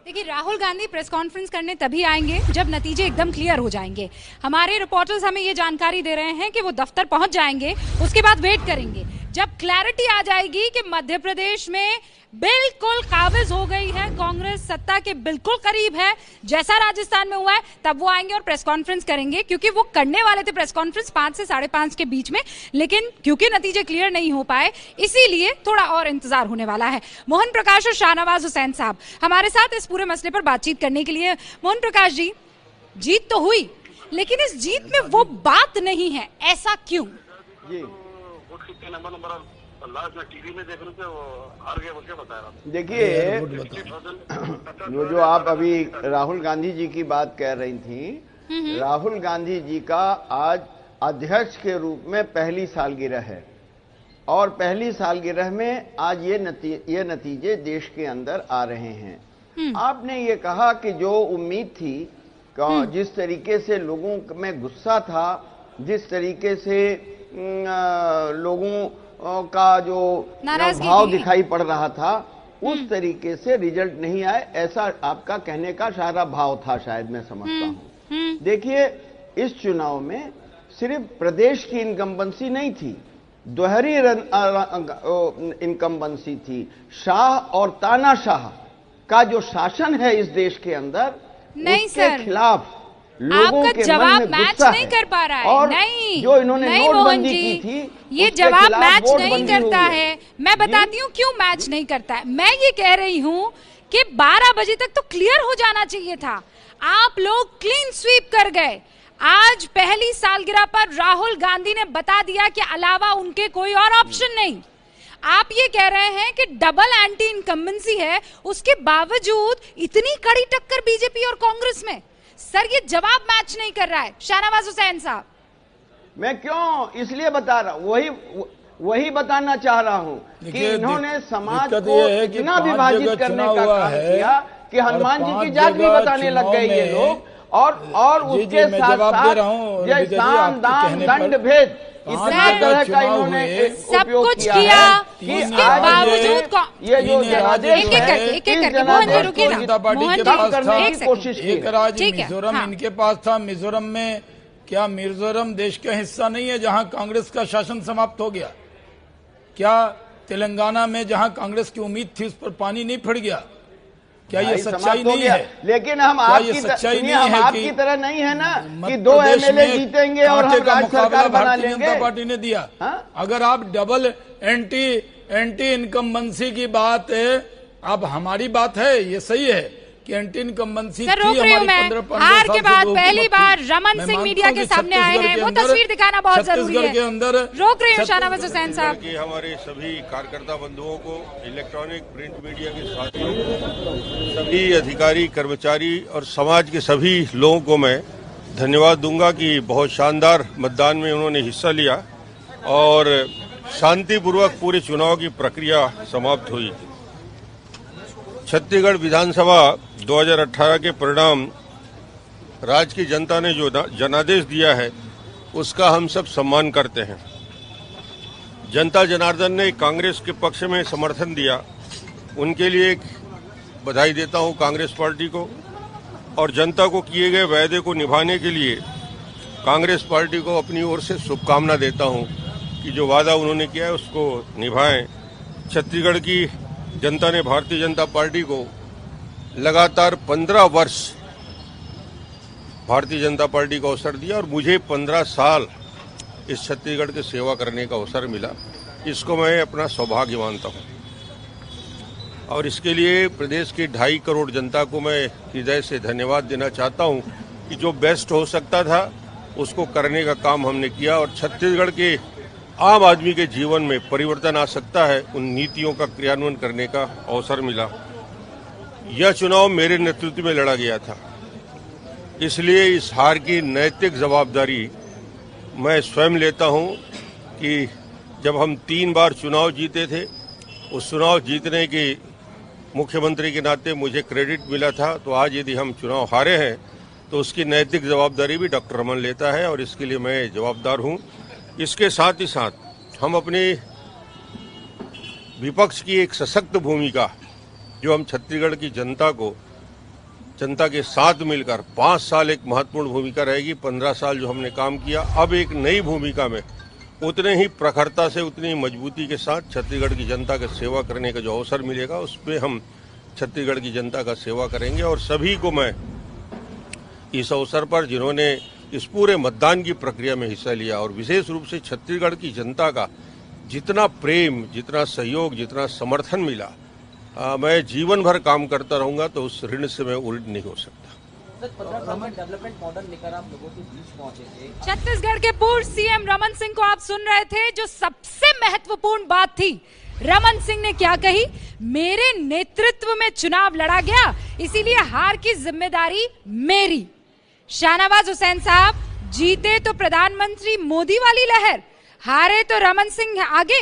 देखिए, राहुल गांधी प्रेस कॉन्फ्रेंस करने तभी आएंगे जब नतीजे एकदम क्लियर हो जाएंगे। हमारे रिपोर्टर्स हमें ये जानकारी दे रहे हैं कि वो दफ्तर पहुंच जाएंगे, उसके बाद वेट करेंगे। जब क्लैरिटी आ जाएगी कि मध्य प्रदेश में बिल्कुल काबिज हो गई है कांग्रेस, सत्ता के बिल्कुल करीब है, जैसा राजस्थान में हुआ है, तब वो आएंगे और प्रेस कॉन्फ्रेंस करेंगे। क्योंकि वो करने वाले थे प्रेस कॉन्फ्रेंस 5 से 5:30 के बीच में, लेकिन क्योंकि नतीजे क्लियर नहीं हो पाए, इसीलिए थोड़ा और इंतजार होने वाला है। मोहन प्रकाश और शाहनवाज हुसैन साहब हमारे साथ इस पूरे मसले पर बातचीत करने के लिए। मोहन प्रकाश जी, जीत तो हुई, लेकिन इस जीत में वो बात नहीं है, ऐसा क्यों? देखिए, जो आप अभी राहुल गांधी जी की बात कह रही थी, राहुल गांधी जी का आज अध्यक्ष के रूप में पहली सालगिरह है, और पहली सालगिरह में आज ये नतीजे देश के अंदर आ रहे हैं। आपने ये कहा कि जो उम्मीद थी, जिस तरीके से लोगों में गुस्सा था, जिस तरीके से लोगों का जो भाव दिखाई पड़ रहा था, उस तरीके से रिजल्ट नहीं आए, ऐसा आपका कहने का सारा भाव था, शायद मैं समझता हूं। देखिए, इस चुनाव में सिर्फ प्रदेश की इनकम्बेंसी नहीं थी, दोहरी इनकम्बेंसी थी। शाह और तानाशाह का जो शासन है इस देश के अंदर, उसके खिलाफ आपका जवाब मैच नहीं कर पा रहा है। और नहीं, जो इन्होंने मोहन जी, की थी, ये जवाब मैच नहीं करता है। मैं बताती हूँ क्यों मैच नहीं करता है। मैं ये कह रही हूँ कि 12 बजे तक तो क्लियर हो जाना चाहिए था। आप लोग क्लीन स्वीप कर गए। आज पहली सालगिरह पर राहुल गांधी ने बता दिया कि अलावा उनके कोई और ऑप्शन नहीं। आप ये कह रहे हैं कि डबल एंटी इनकम्बेंसी है, उसके बावजूद इतनी कड़ी टक्कर बीजेपी और कांग्रेस में। सर, ये जवाब मैच नहीं कर रहा है। शाहनवाज हुसैन साहब, मैं क्यों इसलिए बता रहा हूँ, वही बताना चाह रहा हूँ कि इन्होंने समाज को इतना विभाजित करने का काम किया कि हनुमान जी की जात भी बताने लग गए ये लोग, और उसके साथ साथ ये साम दाम दंड भेद इतना तरह का इन्होंने सब कुछ किया, उसके बावजूद ये जो जनादेश एक राज्य मिजोरम इनके पास था। मिजोरम में क्या मिजोरम देश का हिस्सा नहीं है जहां कांग्रेस का शासन समाप्त हो गया? क्या तेलंगाना में जहां कांग्रेस की उम्मीद थी उस पर पानी नहीं फिर गया? क्या ये सच्चाई नहीं है? लेकिन हम आपकी तरह नहीं है ना कि 2 MLA जीतेंगे और हम राज्य सरकार बना लेंगे। जनता पार्टी ने दिया। अगर आप डबल एंटी इनकम्बेंसी की बात है, अब हमारी बात है, ये सही है कि एंटी इनकम्बेंसी थी हमारी 15 हार के बाद पहली बार रमन सिंह मीडिया के सामने आए हैं। वो तस्वीर दिखाना बहुत जरूरी है। के अंदर रोक रही हूँ शाहनवाज हुसैन साहब। हमारे सभी कार्यकर्ता बंधुओं को, इलेक्ट्रॉनिक प्रिंट मीडिया के साथियों को, सभी अधिकारी कर्मचारी और समाज के सभी लोगों को मैं धन्यवाद दूंगा कि बहुत शानदार मतदान में उन्होंने हिस्सा लिया और शांतिपूर्वक पूरे चुनाव की प्रक्रिया समाप्त हुई। छत्तीसगढ़ विधानसभा 2018 के परिणाम राज्य की जनता ने जो जनादेश दिया है उसका हम सब सम्मान करते हैं। जनता जनार्दन ने कांग्रेस के पक्ष में समर्थन दिया, उनके लिए बधाई देता हूं कांग्रेस पार्टी को, और जनता को किए गए वायदे को निभाने के लिए कांग्रेस पार्टी को अपनी ओर से शुभकामना देता हूं कि जो वादा उन्होंने किया है उसको निभाएं। छत्तीसगढ़ की जनता ने भारतीय जनता पार्टी को लगातार 15 वर्ष भारतीय जनता पार्टी को अवसर दिया और मुझे 15 साल इस छत्तीसगढ़ की सेवा करने का अवसर मिला। इसको मैं अपना सौभाग्य मानता हूं और इसके लिए प्रदेश की 2.5 करोड़ जनता को मैं हृदय से धन्यवाद देना चाहता हूं कि जो बेस्ट हो सकता था उसको करने का काम हमने किया और छत्तीसगढ़ के आम आदमी के जीवन में परिवर्तन आ सकता है, उन नीतियों का क्रियान्वयन करने का अवसर मिला। यह चुनाव मेरे नेतृत्व में लड़ा गया था, इसलिए इस हार की नैतिक जवाबदारी मैं स्वयं लेता हूं कि जब हम 3 बार चुनाव जीते थे, उस चुनाव जीतने के मुख्यमंत्री के नाते मुझे क्रेडिट मिला था, तो आज यदि हम चुनाव हारे हैं तो उसकी नैतिक जवाबदारी भी डॉक्टर रमन लेता है और इसके लिए मैं जवाबदार हूं। इसके साथ ही साथ हम अपने विपक्ष की एक सशक्त भूमिका जो हम छत्तीसगढ़ की जनता के साथ मिलकर 5 साल एक महत्वपूर्ण भूमिका रहेगी। 15 साल जो हमने काम किया, अब एक नई भूमिका में उतने ही प्रखरता से, उतनी मजबूती के साथ छत्तीसगढ़ की जनता की सेवा करने का जो अवसर मिलेगा उसमें हम छत्तीसगढ़ की जनता का सेवा करेंगे। और सभी को मैं इस अवसर पर जिन्होंने इस पूरे मतदान की प्रक्रिया में हिस्सा लिया और विशेष रूप से छत्तीसगढ़ की जनता का जितना प्रेम, जितना सहयोग, जितना समर्थन मिला, मैं जीवन भर काम करता रहूंगा, तो उस ऋण से मैं उल्ट नहीं हो सकता। डेवलपमेंट मॉडल लेकर आप लोगों के बीच पहुंचे थे। छत्तीसगढ़ के पूर्व सीएम रमन सिंह को आप सुन रहे थे। जो सबसे महत्वपूर्ण बात थी, रमन सिंह ने क्या कही? मेरे नेतृत्व में चुनाव लड़ा गया, इसीलिए हार की जिम्मेदारी मेरी। शाहनवाज हुसैन साहब, जीते तो प्रधानमंत्री मोदी वाली लहर, हारे तो रमन सिंह आगे।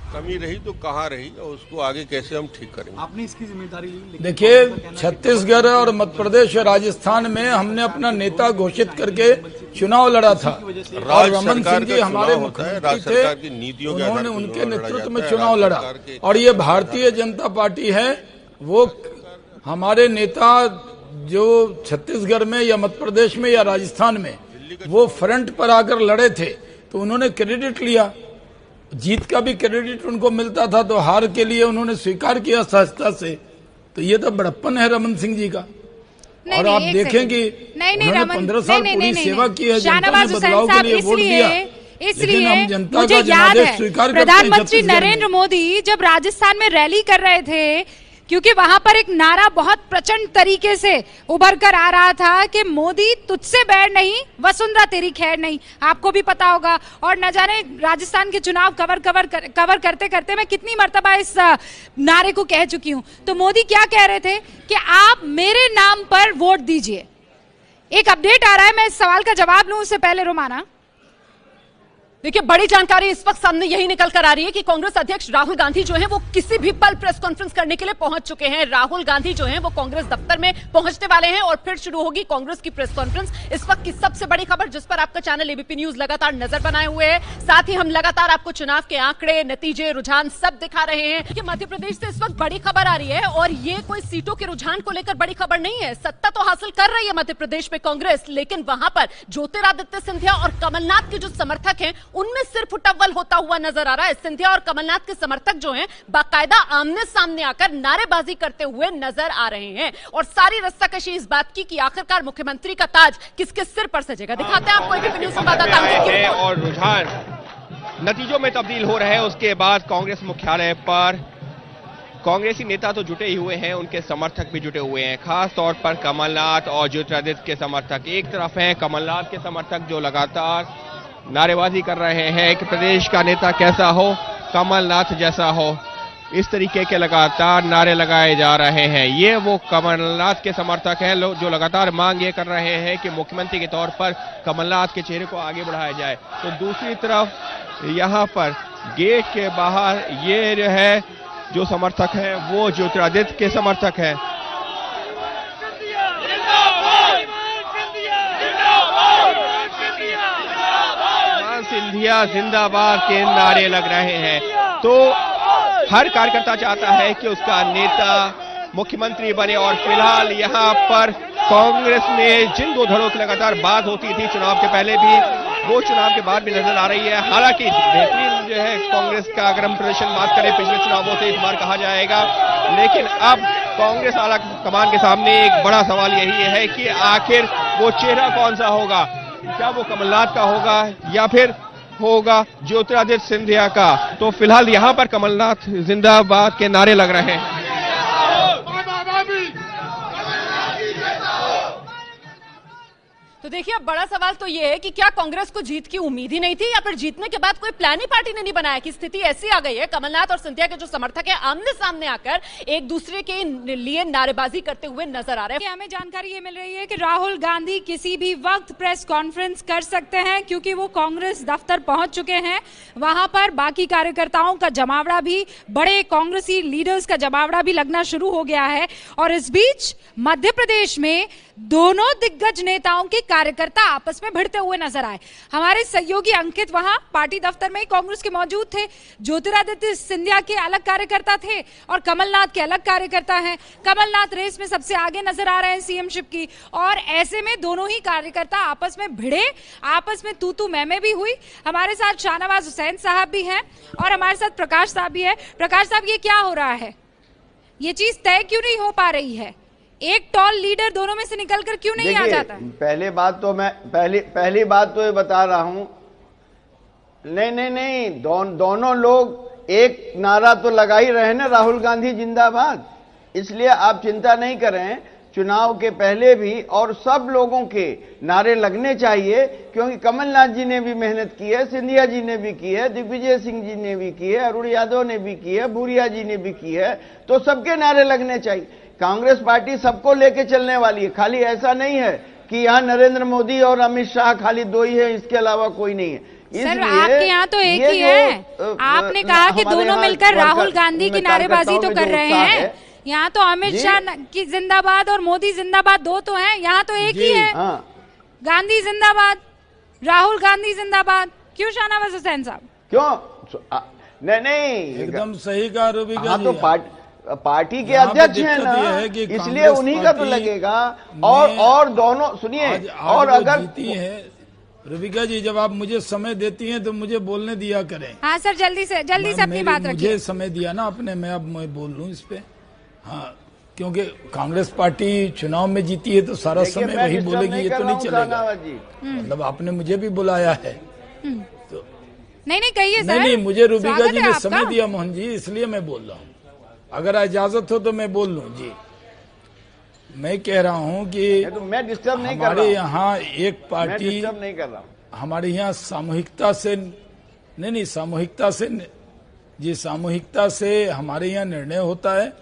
कमी रही तो कहाँ रही और उसको आगे कैसे हम ठीक करेंगे? आपने इसकी जिम्मेदारी ली। देखिए, छत्तीसगढ़ और मध्य प्रदेश और राजस्थान में हमने अपना नेता घोषित करके चुनाव लड़ा था और रमन सिंह जी हमारे मुख्यमंत्री थे, उन्होंने उनके नेतृत्व में चुनाव लड़ा। और ये भारतीय जनता पार्टी है, वो हमारे नेता जो छत्तीसगढ़ में या मध्य प्रदेश में या राजस्थान में वो फ्रंट पर आकर लड़े थे, तो उन्होंने क्रेडिट लिया, जीत का भी क्रेडिट उनको मिलता था, तो हार के लिए उन्होंने स्वीकार किया सहजता से। तो ये तो बड़प्पन है रमन सिंह जी का। और आप देखें कि उन्होंने 15 साल पूरी सेवा की है, जनता ने बदलाव के लिए वोट दिया, लेकिन हम जनता का जनादेश स्वीकार करते हैं। प्रधानमंत्री नरेंद्र मोदी जब राजस्थान में रैली कर रहे थे, क्योंकि वहां पर एक नारा बहुत प्रचंड तरीके से उभर कर आ रहा था कि मोदी तुझसे बैर नहीं, वसुंधरा तेरी खैर नहीं, आपको भी पता होगा। और न जाने राजस्थान के चुनाव कवर करते करते मैं कितनी मर्तबा इस नारे को कह चुकी हूं। तो मोदी क्या कह रहे थे कि आप मेरे नाम पर वोट दीजिए। एक अपडेट आ रहा है, मैं इस सवाल का जवाब लूं उससे पहले रोमाना। देखिए, बड़ी जानकारी इस वक्त सामने यही निकल कर आ रही है कि कांग्रेस अध्यक्ष राहुल गांधी जो हैं वो किसी भी पल प्रेस कॉन्फ्रेंस करने के लिए पहुंच चुके हैं। राहुल गांधी जो हैं वो कांग्रेस दफ्तर में पहुंचने वाले हैं और फिर शुरू होगी कांग्रेस की प्रेस कॉन्फ्रेंस। इस वक्त की सबसे बड़ी खबर जिस पर आपका चैनल एबीपी न्यूज लगातार नजर बनाए हुए है, साथ ही हम लगातार आपको चुनाव के आंकड़े, नतीजे, रुझान सब दिखा रहे हैं कि मध्य प्रदेश से इस वक्त बड़ी खबर आ रही है। और ये कोई सीटों के रुझान को लेकर बड़ी खबर नहीं है। सत्ता तो हासिल कर रही है मध्य प्रदेश में कांग्रेस, लेकिन वहां पर ज्योतिरादित्य सिंधिया और कमलनाथ के जो समर्थक हैं उनमें सिर्फ टव्वल होता हुआ नजर आ रहा है। सिंधिया और कमलनाथ के समर्थक जो हैं बाकायदा आमने सामने आकर नारेबाजी करते हुए नजर आ रहे हैं और सारी रस्साकशी इस बात की कि आखिरकार मुख्यमंत्री का ताज किसके सिर पर सजेगा। दिखाते हैं आपको एबीपी न्यूज संवाददाता अंकित की रिपोर्ट। और रुझान नतीजों में तब्दील हो रहे हैं। उसके बाद कांग्रेस मुख्यालय पर कांग्रेसी नेता तो जुटे ही हुए हैं, उनके समर्थक भी जुटे हुए हैं, खास तौर पर कमलनाथ और ज्योतिरादित्य के समर्थक। एक तरफ है कमलनाथ के समर्थक जो लगातार नारेबाजी कर रहे हैं कि प्रदेश का नेता कैसा हो, कमलनाथ जैसा हो। इस तरीके के लगातार नारे लगाए जा रहे हैं। ये वो कमलनाथ के समर्थक हैं जो लगातार मांग ये कर रहे हैं कि मुख्यमंत्री के तौर पर कमलनाथ के चेहरे को आगे बढ़ाया जाए। तो दूसरी तरफ यहाँ पर गेट के बाहर ये जो है जो समर्थक हैं वो ज्योतिरादित्य के समर्थक हैं। सिंधिया जिंदाबाद के नारे लग रहे हैं। तो हर कार्यकर्ता चाहता है कि उसका नेता मुख्यमंत्री बने और फिलहाल यहाँ पर कांग्रेस में जिन दो धड़ों की लगातार बात होती थी चुनाव के पहले भी, वो चुनाव के बाद भी नजर आ रही है। हालांकि बेहतरीन जो है कांग्रेस का अगर हम प्रदर्शन बात करें पिछले चुनावों से इस बार कहा जाएगा, लेकिन अब कांग्रेस आला कमान के सामने एक बड़ा सवाल यही है कि आखिर वो चेहरा कौन सा होगा, क्या वो कमलनाथ का होगा या फिर होगा ज्योतिरादित्य सिंधिया का। तो फिलहाल यहाँ पर कमलनाथ जिंदाबाद के नारे लग रहे हैं। तो देखिए अब बड़ा सवाल तो ये है कि क्या कांग्रेस को जीत की उम्मीद ही नहीं थी या फिर जीतने के बाद कोई प्लान ही पार्टी ने नहीं बनाया कि स्थिति ऐसी आ गई है कमलनाथ और सिंधिया के जो समर्थक है आमने सामने आकर एक दूसरे के लिए नारेबाजी करते हुए नजर आ रहे हैं। हमें जानकारी ये मिल रही है कि राहुल गांधी किसी भी वक्त प्रेस कॉन्फ्रेंस कर सकते हैं क्योंकि वो कांग्रेस दफ्तर पहुंच चुके हैं। वहां पर बाकी कार्यकर्ताओं का जमावड़ा भी, बड़े कांग्रेसी लीडर्स का जमावड़ा भी लगना शुरू हो गया है। और इस बीच मध्य प्रदेश में दोनों दिग्गज नेताओं के कार्यकर्ता आपस में भिड़ते हुए नजर आए। हमारे सहयोगी अंकित वहां पार्टी दफ्तर में ही कांग्रेस के मौजूद थे। ज्योतिरादित्य सिंधिया के अलग कार्यकर्ता थे और कमलनाथ के अलग कार्यकर्ता हैं। कमलनाथ रेस में सबसे आगे नजर आ रहे हैं सीएमशिप की, और ऐसे में दोनों ही कार्यकर्ता आपस में भिड़े, आपस में तू मैं भी हुई। हमारे साथ शाहनवाज हुसैन साहब भी हैं और हमारे साथ प्रकाश साहब भी है। प्रकाश साहब, ये क्या हो रहा है? ये चीज तय क्यों नहीं हो पा रही है? एक टॉल लीडर दोनों में से निकलकर क्यों नहीं आ जाता? पहली बात तो ये बता रहा हूं, नहीं, दोनों लोग एक नारा तो लगा ही रहे ना, राहुल गांधी जिंदाबाद। इसलिए आप चिंता नहीं करें, चुनाव के पहले भी और सब लोगों के नारे लगने चाहिए, क्योंकि कमलनाथ जी ने भी मेहनत की है, सिंधिया जी ने भी की है, दिग्विजय सिंह जी ने भी की है, अरुण यादव ने भी की है, भूरिया जी ने भी की है, तो सबके नारे लगने चाहिए। कांग्रेस पार्टी सबको लेके चलने वाली है, खाली ऐसा नहीं है कि यहाँ नरेंद्र मोदी और अमित शाह खाली दो ही है, इसके अलावा कोई नहीं है। सर, आपके यहाँ तो एक ही है। आपने कहा कि दोनों मिलकर राहुल गांधी की नारेबाजी तो कर रहे हैं। यहाँ तो अमित शाह की जिंदाबाद और मोदी जिंदाबाद दो तो हैं, यहाँ तो एक ही है। गांधी जिंदाबाद, राहुल गांधी जिंदाबाद। क्यों शाहनवाज हुसैन साहब? क्यों? नहीं, एकदम सही कहा रूबिका जी। तो पार्टी के अध्यक्ष हैं ना, इसलिए उन्हीं का तो लगेगा। और दोनों सुनिए, और अगर जीती है रूबिका जी, जब आप मुझे समय देती हैं तो मुझे बोलने दिया करें। हाँ सर, जल्दी से अपनी बात रखिए। मुझे समय दिया ना आपने, मैं बोल लूं इस पे। हाँ, क्योंकि कांग्रेस पार्टी चुनाव में जीती है तो सारा समय वही बोलेगी, ये तो नहीं चलेगा। मतलब आपने मुझे भी बुलाया है तो नहीं कहिए सर। नहीं, मुझे रूबिका जी ने समय दिया मोहन जी, इसलिए मैं बोल रहा हूँ। अगर इजाजत हो तो मैं बोल लूं जी। मैं कह रहा हूं कि तो मैं डिस्टर्ब नहीं कर रहा। हमारे यहाँ एक पार्टी, मैं डिस्टर्ब नहीं कर रहा हूं। हमारे यहाँ सामूहिकता से हमारे यहाँ निर्णय होता है।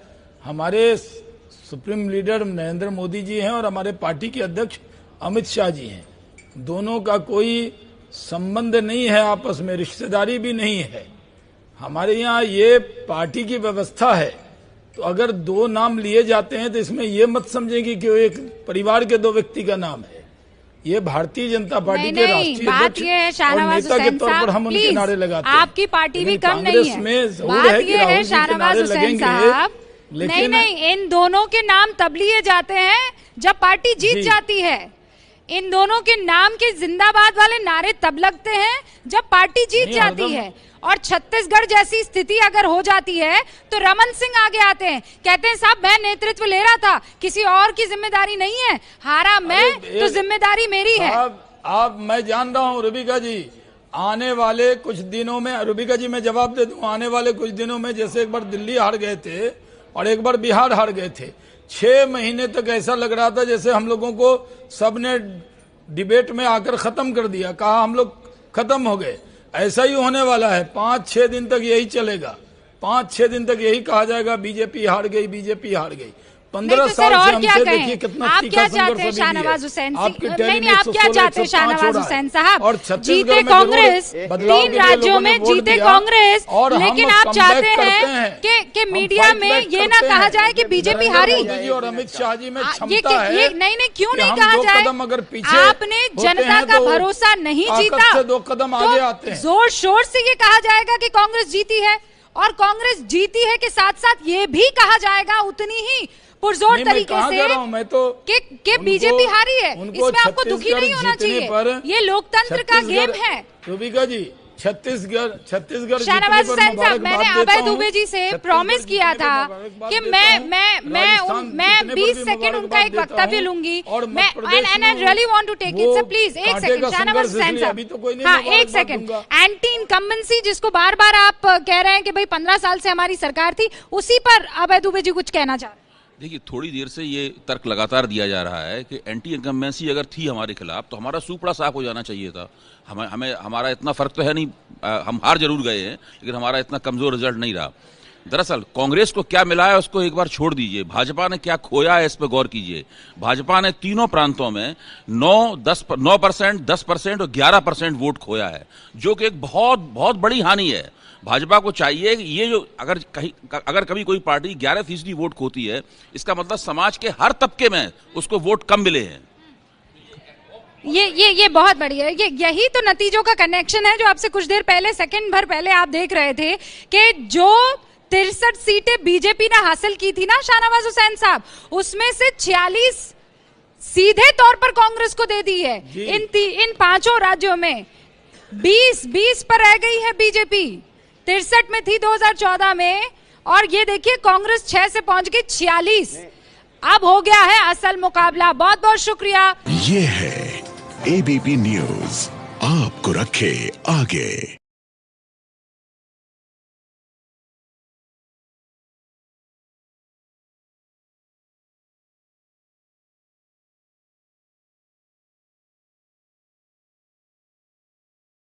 हमारे सुप्रीम लीडर नरेंद्र मोदी जी हैं और हमारे पार्टी के अध्यक्ष अमित शाह जी हैं। दोनों का कोई संबंध नहीं है आपस में, रिश्तेदारी भी नहीं है। हमारे यहाँ ये पार्टी की व्यवस्था है, तो अगर दो नाम लिए जाते हैं तो इसमें ये मत समझेंगे कि वो एक परिवार के दो व्यक्ति का नाम है। ये भारतीय जनता पार्टी के राष्ट्रीय अध्यक्ष और नेता के तौर पर हम उनके नारे लगाते हैं। आपकी पार्टी भी कम नहीं है। बात ये है शाहनवाज हुसैन साहब, नहीं, इन दोनों के नाम तब लिए जाते हैं जब पार्टी जीत जाती है। इन दोनों के नाम के जिंदाबाद वाले नारे तब लगते हैं जब पार्टी जीत जाती है। और छत्तीसगढ़ जैसी स्थिति अगर हो जाती है तो रमन सिंह आगे आते हैं, कहते हैं साहब मैं नेतृत्व ले रहा था, किसी और की जिम्मेदारी नहीं है, हारा मैं तो जिम्मेदारी मेरी है। आप मैं जान रहा हूँ रूबिका जी, आने वाले कुछ दिनों में, रूबिका जी मैं जवाब दे दूं, आने वाले कुछ दिनों में, जैसे एक बार दिल्ली हार गए थे और एक बार बिहार हार गए थे, 6 महीने तक ऐसा लग रहा था जैसे हम लोगों को सबने डिबेट में आकर खत्म कर दिया, कहा हम लोग खत्म हो गए। ऐसा ही होने वाला है। 5-6 दिन तक यही चलेगा, 5-6 दिन तक यही कहा जाएगा बीजेपी हार गई, बीजेपी हार गई। 15 साल से हमसे देखिए कितना आप क्या चाहते हैं शाहनवाज हुसैन नहीं, आप क्या चाहते हैं शाहनवाज हुसैन साहब? जीते कांग्रेस, 3 राज्यों में जीते कांग्रेस, लेकिन आप चाहते हैं कि मीडिया में ये ना कहा जाए कि बीजेपी हारी और अमित शाह जी में क्षमता है। नहीं, क्यों नहीं कहा जाए? आपने जनता का भरोसा नहीं जीता, 2 कदम आगे आते हैं। जोर शोर से ये कहा जाएगा कि कांग्रेस जीती है, और कांग्रेस जीती है के साथ साथ ये भी कहा जाएगा उतनी ही पुरजोर तरीके से मैं तो कि बीजेपी हारी है। इसमें आपको दुखी नहीं होना चाहिए, ये लोकतंत्र का गेम है। रूबिका जी, छत्तीसगढ़ शाहनवाज हुसैन साहब, मैंने अभय दुबे जी से प्रॉमिस किया था कि मैं 20 सेकंड उनका एक वक्तव्य लूंगी, and I really want to take it. Sir please एक सेकंड शाहनवाज हुसैन साहब, हाँ एक सेकंड। एंटी इनकम्बेंसी जिसको बार बार आप कह रहे हैं कि भाई 15 साल से हमारी सरकार थी, उसी पर अभय दुबे जी कुछ कहना चाह रहे हैं। देखिए, थोड़ी देर से ये तर्क लगातार दिया जा रहा है कि एंटी इनकम्बेंसी अगर थी हमारे खिलाफ तो हमारा सूपड़ा साफ हो जाना चाहिए था। हमें हमारा इतना फर्क तो है नहीं, हम हार जरूर गए हैं, लेकिन हमारा इतना कमजोर रिजल्ट नहीं रहा। दरअसल कांग्रेस को क्या मिला है उसको एक बार छोड़ दीजिए, भाजपा ने क्या खोया है इस पर गौर कीजिए। भाजपा ने तीनों प्रांतों में 9%, 10% और 11% वोट खोया है, जो कि एक बहुत बहुत बड़ी हानि है। भाजपा को चाहिए कि ये जो अगर कभी कोई पार्टी 11% वोट खोती है, इसका मतलब समाज के हर तबके में उसको वोट कम मिले हैं। ये बहुत बढ़िया है। यही तो नतीजों का कनेक्शन है जो आपसे कुछ देर पहले, सेकंड भर पहले आप देख रहे थे कि जो 63 सीटें बीजेपी ने हासिल की थी ना शाहनवाज हुसैन साहब, उसमें से 46 सीधे तौर पर कांग्रेस को दे दी है। इन 5 राज्यों में 20 पर रह गई है बीजेपी। 63 में थी 2014 में, और ये देखिए कांग्रेस 6 से पहुंच गई 46। अब हो गया है असल मुकाबला। बहुत बहुत शुक्रिया। ये है एबीपी न्यूज, आपको रखे आगे।